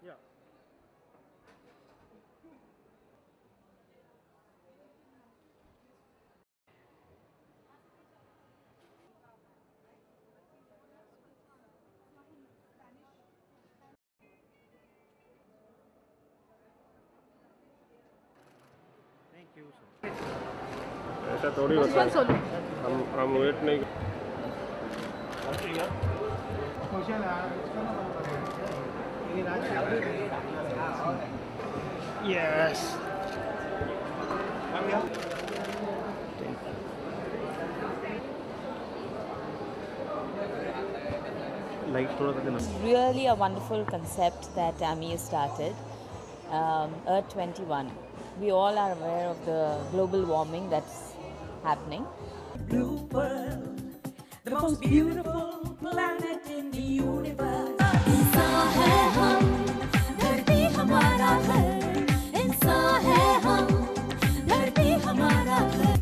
Yeah. Thank you, sir. ऐसा थोड़ी होता है। हम वेट नहीं। Yes. Like थोड़ा सा देना. Really a wonderful concept that AMI has started, Earth 21. We all are aware of the global warming that's happening. Blue world, the most beautiful planet in the universe. इंसान है हम, धरती हमारा घर. इंसान है हम, धरती हमारा घर.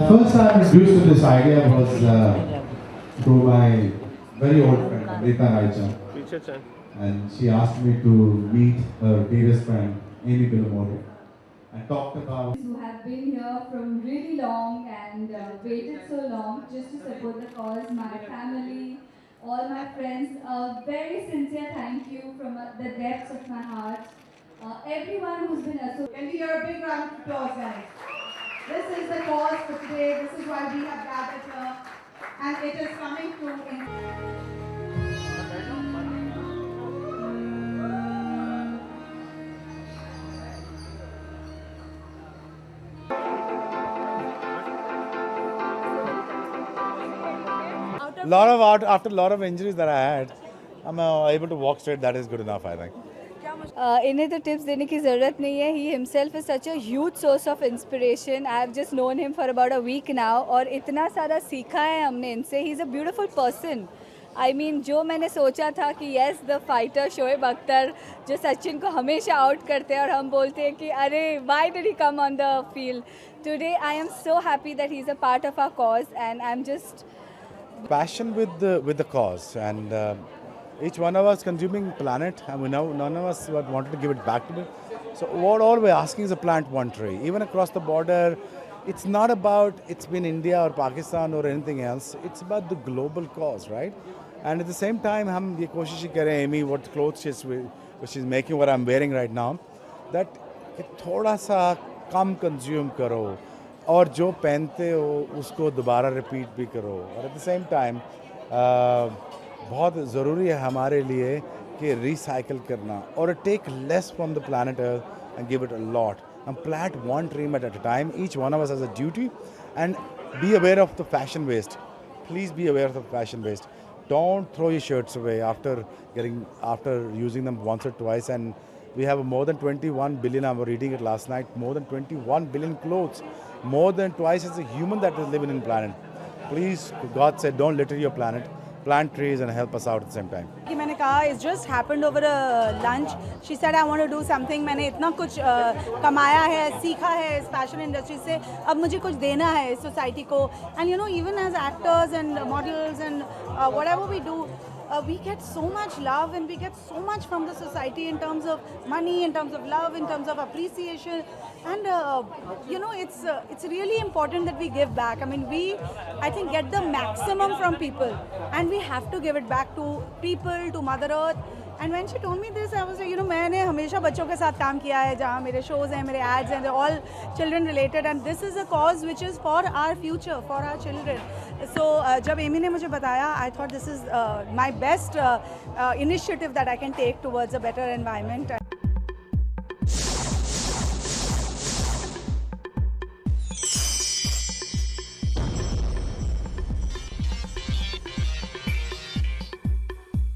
First time introduced to this idea was through my very old friend Amrita Raicha, पीछे चल। and she asked me to meet her dearest friend Amy Billamore and talked about who have been here from really long and waited so long just to support the cause, my family, all my friends, a very sincere thank you from the depths of my heart. Everyone who's been associated. Can we hear a big round of applause, guys? This is the cause for today. This is why we have gathered here. And it is coming to after a lot of injuries that I had, I'm able to walk straight. That is good enough, I think. इन्हें तो tips देने की ज़रूरत नहीं है. He himself is such a huge source of inspiration. I have just known him for about a week now और इतना सारा सीखा है हमने इनसे. He's a beautiful person. I mean, जो मैंने सोचा था कि yes, the fighter Shoaib Akhtar जो सचिन को हमेशा आउट करते हैं और हम बोलते हैं कि अरे why did he come on the field? Today I am so happy that he's a part of our cause and I'm just Passion with the cause, and each one of us consuming planet, and we know none of us wanted to give it back to it. So what all we're asking is to plant one tree, even across the border. It's not about it's been India or Pakistan or anything else. It's about the global cause, right? And at the same time, हम ये कोशिश ही करें, Amy, what clothes she's making, what I'm wearing right now, that कि थोड़ा सा कम consume करो और जो पहनते हो उसको दोबारा रिपीट भी करो. और एट द सेम टाइम बहुत ज़रूरी है हमारे लिए कि रिसाइकिल करना और take less from the planet earth and give it a lot. And plant one tree at a time. Each one of us has a duty, and be aware of the fashion waste. Please be aware of the fashion waste. Don't throw your shirts away after using them once or twice. And we have more than 21 billion. I was reading it last night. More than 21 billion clothes. More than twice as a human that is living in planet. Please, God said, don't litter your planet. Plant trees and help us out at the same time. कि मैंने कहा it's just happened over a lunch. She said I want to do something. मैंने इतना कुछ कमाया है, सीखा है इस फैशन इंडस्ट्री से, अब मुझे कुछ देना है इस सोसाइटी को. And you know even as actors and models and whatever we do, we get so much love and we get so much from the society in terms of money, in terms of love, in terms of appreciation, and you know it's really important that we give back. I mean I think get the maximum from people and we have to give it back to people, to Mother Earth. And when she told me this, I was like, you know, मैंने हमेशा बच्चों के साथ काम किया है, जहाँ मेरे shows हैं, मेरे ads हैं, they're all children related, and this is a cause which is for our future, for our children. So जब एमी ने मुझे बताया, I thought this is my best initiative that I can take towards a better environment.